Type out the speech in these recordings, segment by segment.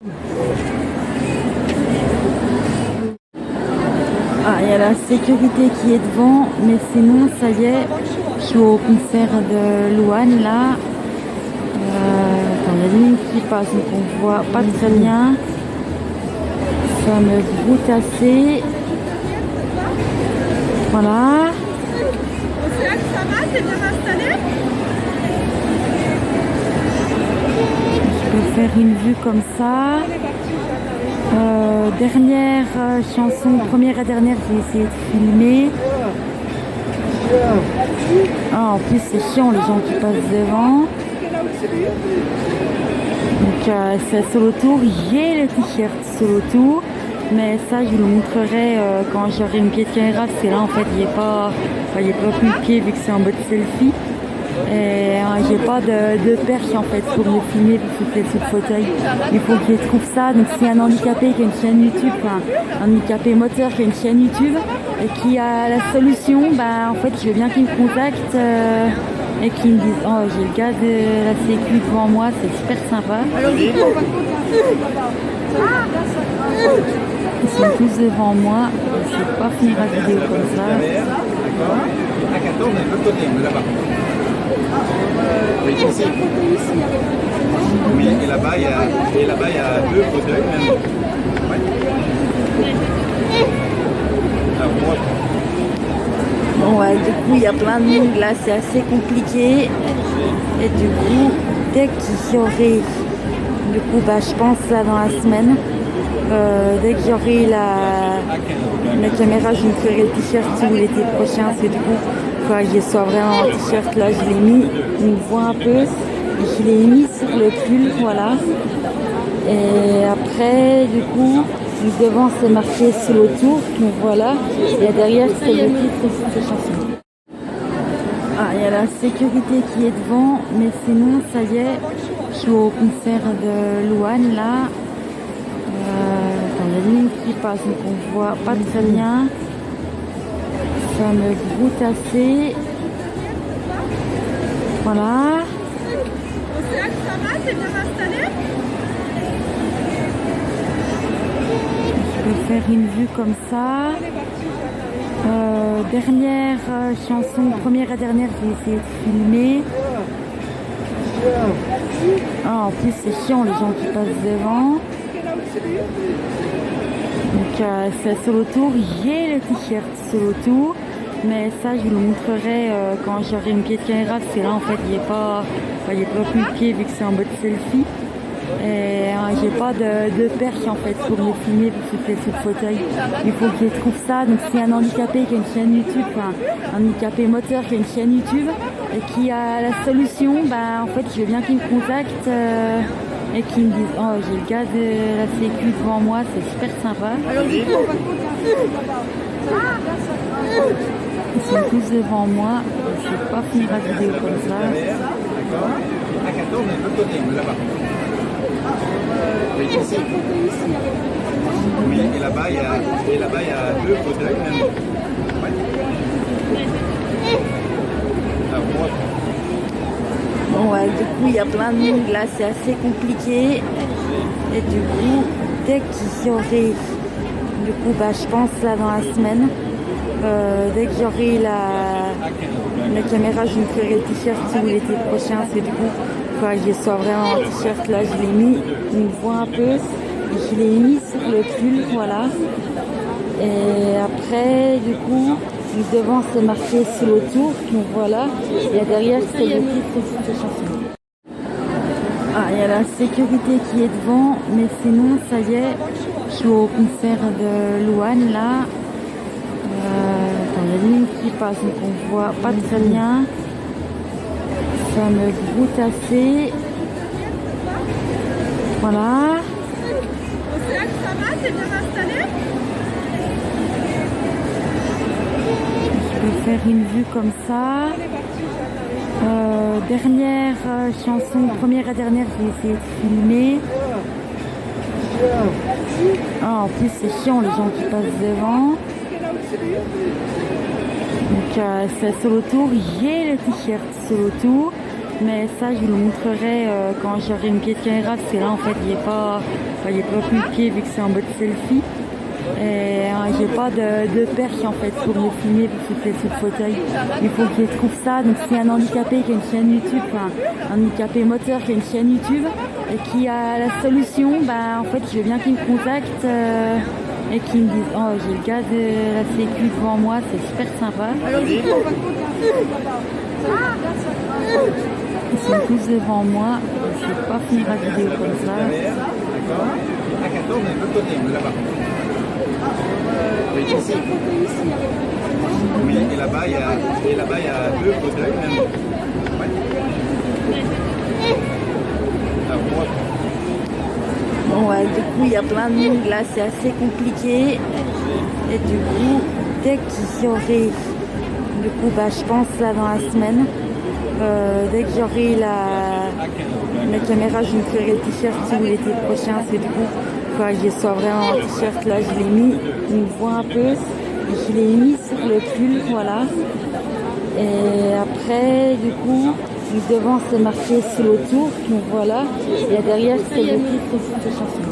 Ah, il y a la sécurité qui est devant, mais sinon, ça y est, je suis au concert de Louane là. Attends, il y a des lignes qui passent, donc on voit pas très bien. Ça me broute assez. Voilà. Ça va, t'es bien installé? Je peux faire une vue comme ça. Dernière chanson, première et dernière, j'ai essayé de filmer. Ah, en plus c'est chiant les gens qui passent devant. Donc c'est solo tour, j'ai le t-shirt solo tour, mais ça je vous le montrerai quand j'aurai une pied de caméra, parce que là en fait il n'y a pas plus de pied vu que c'est en mode selfie. Et j'ai pas de perche en fait pour me filmer pour souffler sous le fauteuil. Il faut que je trouve ça. Donc si un handicapé qui a une chaîne YouTube, enfin un handicapé moteur qui a une chaîne YouTube et qui a la solution, en fait je veux bien qu'il me contacte et qu'il me dise oh j'ai le gars de la sécu devant moi, c'est super sympa. Ils sont tous devant moi, je ne vais pas finir la vidéo comme ça. À 14, on est de l'autre côté, on est là-bas. Oui, ici. Oui, et là-bas, il y a deux fauteuils même. Ouais. Alors, moi, Bon, ouais, du coup, il y a plein de monde là, c'est assez compliqué. Et du coup, dès qu'il y aurait, du coup, je pense là dans la semaine, dès qu'il y aurait la caméra, je me ferai le t-shirt tout l'été prochain. C'est du coup, quoi, je sois vraiment en t-shirt là, je l'ai mis, on voit un peu. Je l'ai mis sur le pull, voilà. Et après, du coup, devant c'est marqué solo tour, donc voilà. Et derrière c'est le titre de cette chanson. Ah, il y a la sécurité qui est devant, mais sinon ça y est, je suis au concert de Louane là. Attends, il y a des lignes qui passent, donc on voit pas très bien. Ça me broute assez. Voilà. Ça va, t'es bien installé? Je peux faire une vue comme ça. Dernière chanson, première et dernière, j'ai essayé de filmer. Ah, en plus c'est chiant les gens qui passent devant. Donc c'est solo tour, j'ai le t-shirt solo tour, mais ça je vous le montrerai quand j'aurai une pied de caméra, parce que là en fait il n'y a pas plus de pied vu que c'est en mode selfie. Et j'ai pas de perche en fait pour me filmer pour souffler sous le fauteuil. Il faut que je trouve ça. Donc si un handicapé qui a une chaîne YouTube, enfin un handicapé moteur qui a une chaîne YouTube et qui a la solution, en fait je veux bien qu'il me contacte et qu'il me dise oh j'ai le gars de la sécu devant moi, c'est super sympa. Ils sont tous devant moi, je vais pas finir la vidéo comme ça. d'accord. À 14, on est de l'autre côté, on est là-bas. Oui, ici. Oui, et là-bas, il y a deux fauteuils même. Ouais. Alors, moi, Bon, ouais, du coup, il y a plein de monde là, c'est assez compliqué. Et du coup, dès qu'il y aurait, du coup, je pense là dans la semaine, dès qu'il y aurait la caméra, je me ferai le t-shirt tout l'été prochain. C'est du coup, quoi, je sois vraiment en t-shirt là, je l'ai mis, on voit un peu. Je l'ai mis sur le pull, voilà. Et après, du coup, devant c'est marqué solo tour, donc voilà. Et derrière c'est le titre de cette chanson. Ah, il y a la sécurité qui est devant, mais sinon ça y est, je suis au concert de Louane là. Attends, il y a des lignes qui passent, donc on voit pas très bien. Ça me broute assez. Voilà. Ça va, t'es bien installé? Je peux faire une vue comme ça. Dernière chanson, première et dernière, j'ai essayé de filmer. Ah, en plus c'est chiant les gens qui passent devant. Donc c'est solo tour, j'ai le t-shirt solo tour, Mais ça, je vous le montrerai quand j'aurai une petite caméra, parce que là, en fait, il n'y a pas plus de pied vu que c'est en mode selfie. Et j'ai pas de perche en fait pour me filmer parce que c'est sous le fauteuil. Il faut que je trouve ça. Donc si un handicapé qui a une chaîne YouTube, enfin un handicapé moteur qui a une chaîne YouTube et qui a la solution, en fait je veux bien qu'il me contacte et qu'il me dise oh j'ai le gars de la sécu devant moi, c'est super sympa. Ils sont tous devant moi, je ne vais pas finir la vidéo comme ça. D'accord. À 14, mais de l'autre côté, là-bas. Oui, ici. Oui, et là-bas, il y a deux fauteuils même. Ouais. Bon, ouais, du coup, il y a plein de monde là, c'est assez compliqué. Et du coup, dès qu'il y aurait, du coup, je pense là dans la semaine, dès que j'aurai la caméra, je me ferai le t-shirt tout l'été prochain. Parce que du coup, il faut que je sois vraiment en t-shirt. Là, je l'ai mis, on me voit un peu. Je l'ai mis sur le pull, voilà. Et après, du coup, devant c'est marqué sous le tour, donc voilà. Et derrière, c'est le titre de cette chanson.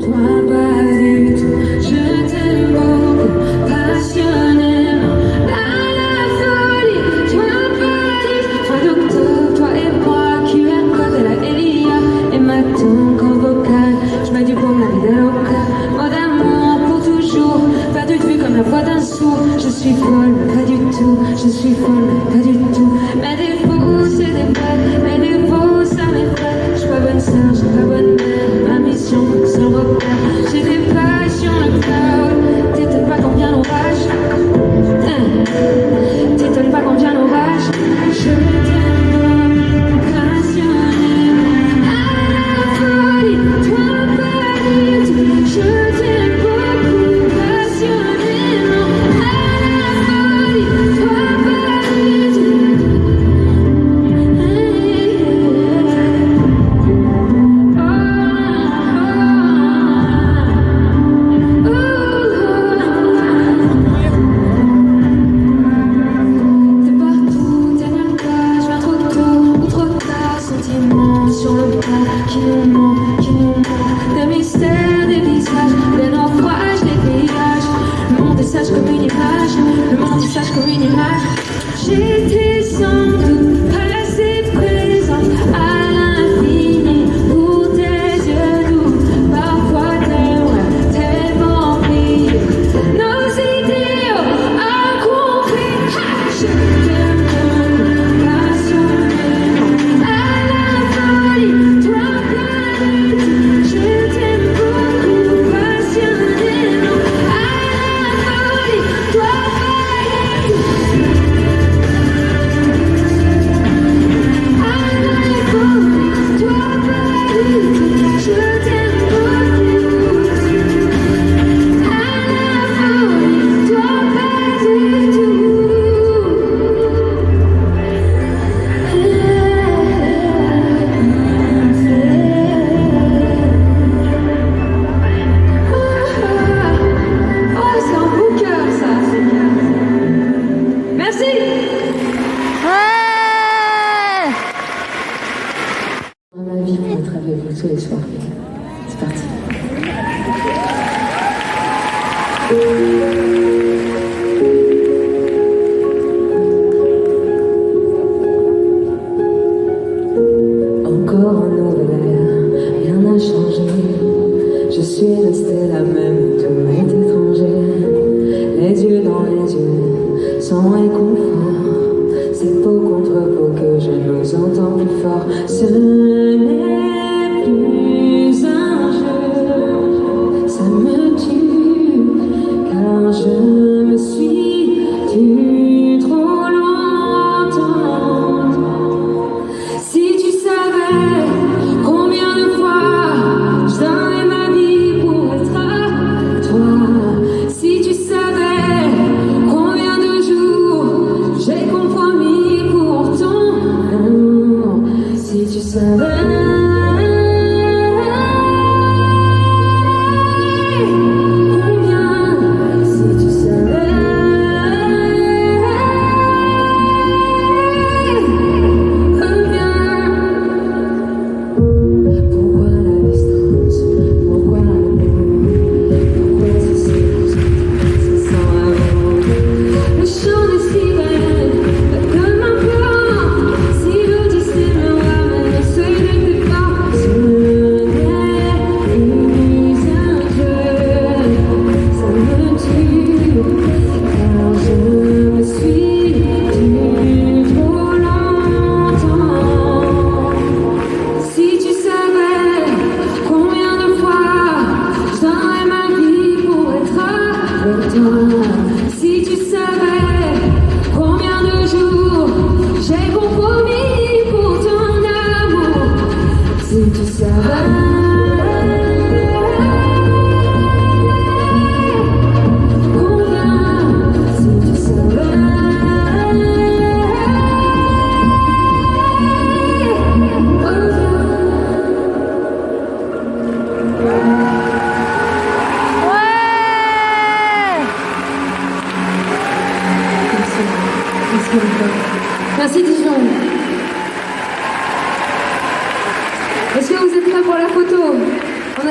Toi pas du tout, je t'aime beaucoup, passionnément, à la folie. Toi Paris, toi docteur, toi et moi, QR code et la Elia, et ma tongue en vocal. Je mets du bon la vida loca, mot d'amour pour toujours, perdu de vue comme la voix d'un sourd. Je suis folle, mais pas du tout, je suis folle, mais pas du tout. Mes défauts, c'est des vrais, mes défauts, ça m'effraie. Je suis pas bonne sœur, je suis pas bonne mère, ma mission, c'est le repère. J'ai des passions, le cloud. T'étonnes pas quand vient l'orage. T'étonnes pas quand vient l'orage. Je t'aime passionnément, à la folie. Toi pas du tout. Je t'aime beaucoup, passionnément, à la folie. Toi pas du tout. J'étais sans doute pas assez présente à l'infini pour tes yeux doux, parfois tellement pris. Nos idéaux incompris. Je t'aime passionnément, à la folie. Toi pas du tout. Je t'aime beaucoup, passionnément, à la folie. Toi pas du tout. Tous les soirs. C'est parti. Encore un nouvel air, rien n'a changé. Je suis restée la même, tout m'est étranger. Les yeux dans les yeux, sans réconfort. C'est peau contre peau que je nous entends plus fort. Ce n'est plus un jeu, ça me tue, car je me suis tue trop longtemps. Si tu savais combien de fois je donnerais ma vie pour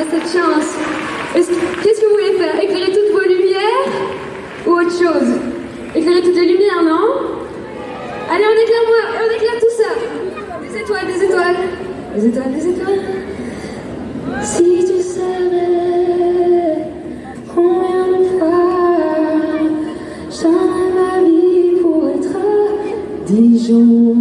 a cette chance. Qu'est-ce que vous voulez faire? Éclairer toutes vos lumières ou autre chose? Éclairer toutes les lumières, non? Allez, on éclaire tout ça. Des étoiles, des étoiles. Des étoiles, des étoiles. Si tu savais combien de fois j'en ai ma vie pour être à Dijon.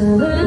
Say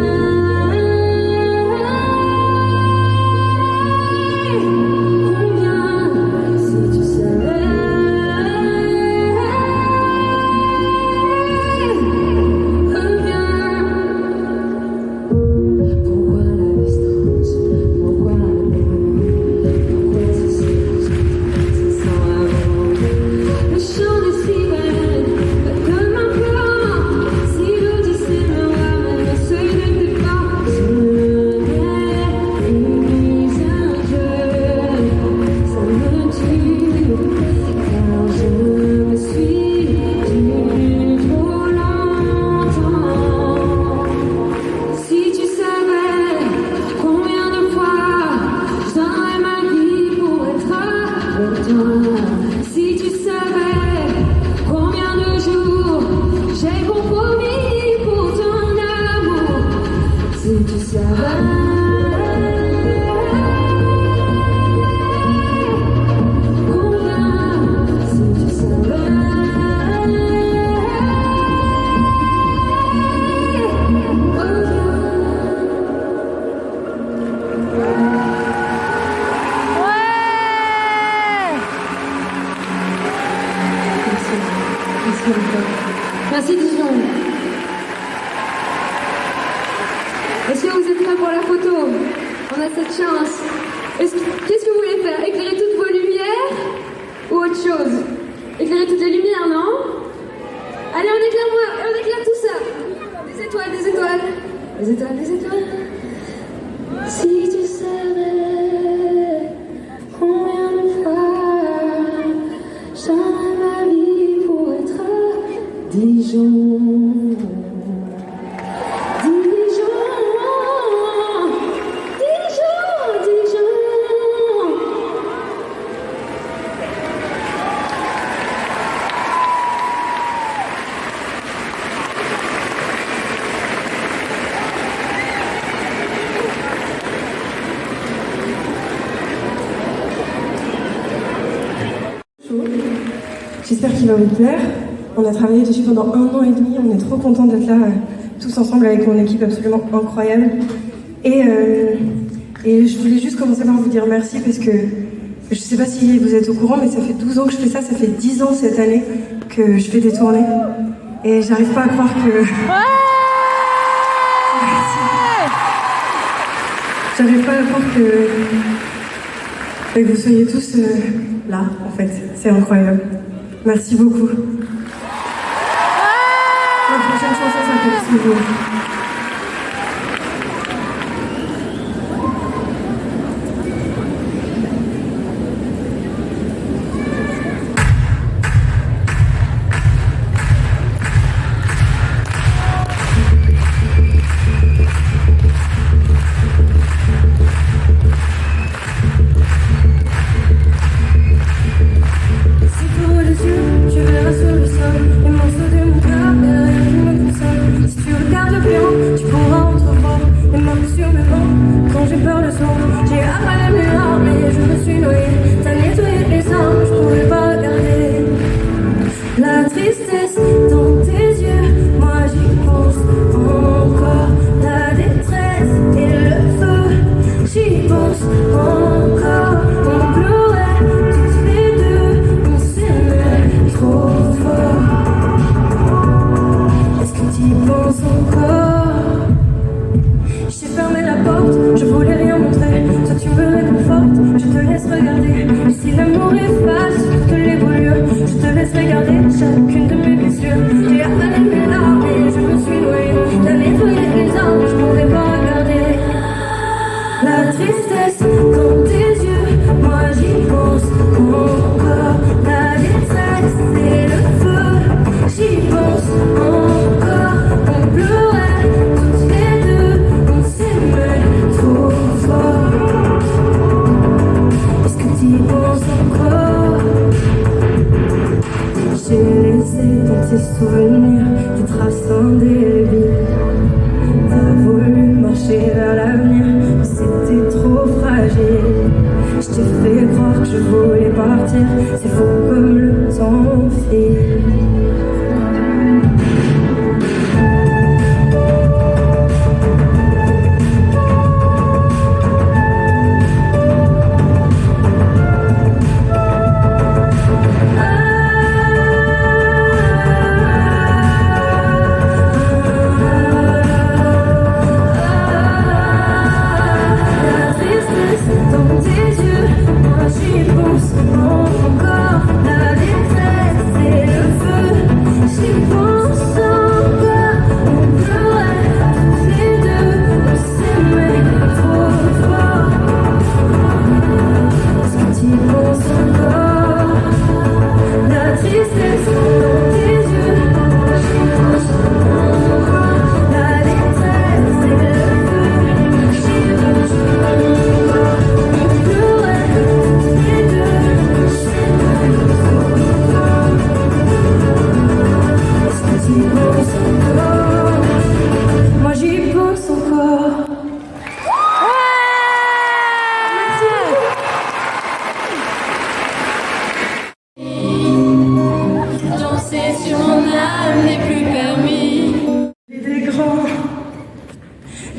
tu savais. Merci Dijon. Est-ce que vous êtes prêts pour la photo? On a cette chance. Qu'est-ce que vous voulez faire? Éclairer toutes vos lumières ou autre chose? Éclairer toutes les lumières, non? Allez, on éclaire tout ça. Des étoiles, des étoiles. Des étoiles, des étoiles. Si tu savais combien de fois j'aimerais ma vie pour être à Dijon. J'espère qu'il va vous plaire. On a travaillé dessus pendant 1 an et demi. On est trop contents d'être là, tous ensemble avec mon équipe absolument incroyable. Et je voulais juste commencer par vous dire merci parce que je sais pas si vous êtes au courant, mais ça fait 12 ans que je fais ça. Ça fait 10 ans cette année que je fais des tournées. Et j'arrive pas à croire que... J'arrive pas à croire que vous soyez tous là, en fait. C'est incroyable. Merci beaucoup. La prochaine chanson s'appelle Souvenir. Tu verras sur le sol les morceaux de mon cœur et rien qui me console. Si tu regardes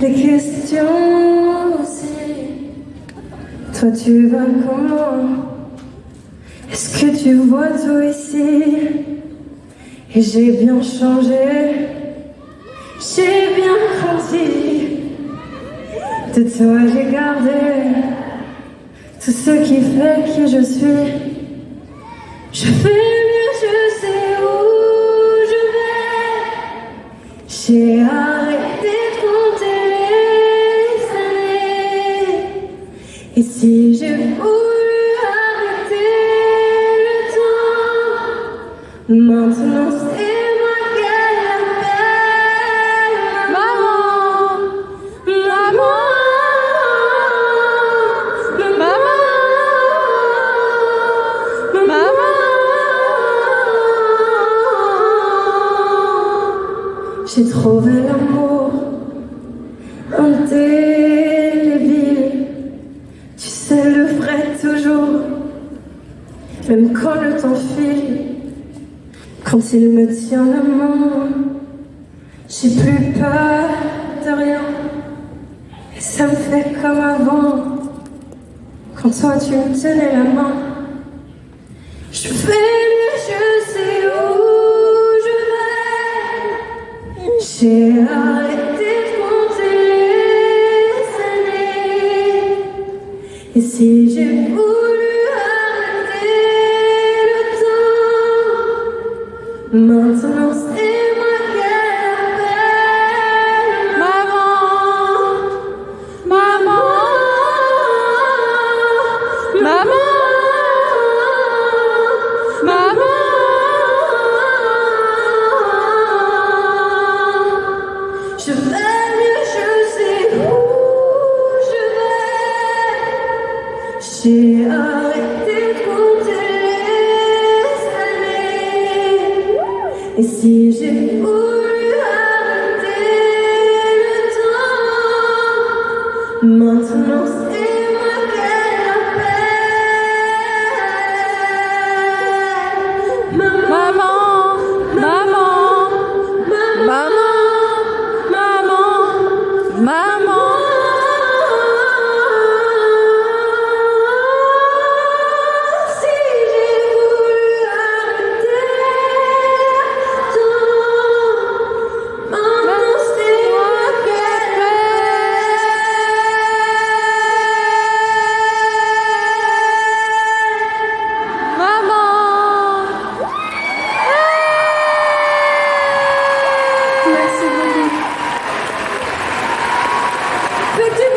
les questions aussi. Toi tu vas comment? Est-ce que tu vois toi ici? Et j'ai bien changé, j'ai bien grandi. De toi j'ai gardé tout ce qui fait qui je suis. Je fais mieux, je sais où je vais. J'ai arrêté de compter les années. Et si j'ai voulu arrêter le temps, maintenant c'est moi qu'elle appelle maman, maman, maman, maman. J'ai trouvé l'amour indélébile. Tu sais, le vrai toujours, même quand le temps file. Quand il me tient la main, j'ai plus peur de rien. Et ça me fait comme avant, quand toi tu me tenais la main. Je fais mieux, je sais où je vais. J'ai arrêté de compter les années. Et si j'ai voulu arrêter le temps, maintenant c'est moi qu'elle appelle maman, maman, maman, maman. Je vais mieux, je sais où je vais. J'ai arrêté de compter les années. Et si j'ai voulu arrêter le temps, maintenant c'est moi qu'elle appelle maman, maman, maman, maman, maman. Si j'ai voulu arrêter le temps, maintenant c'est moi qu'elle appelle maman. Merci beaucoup. Petit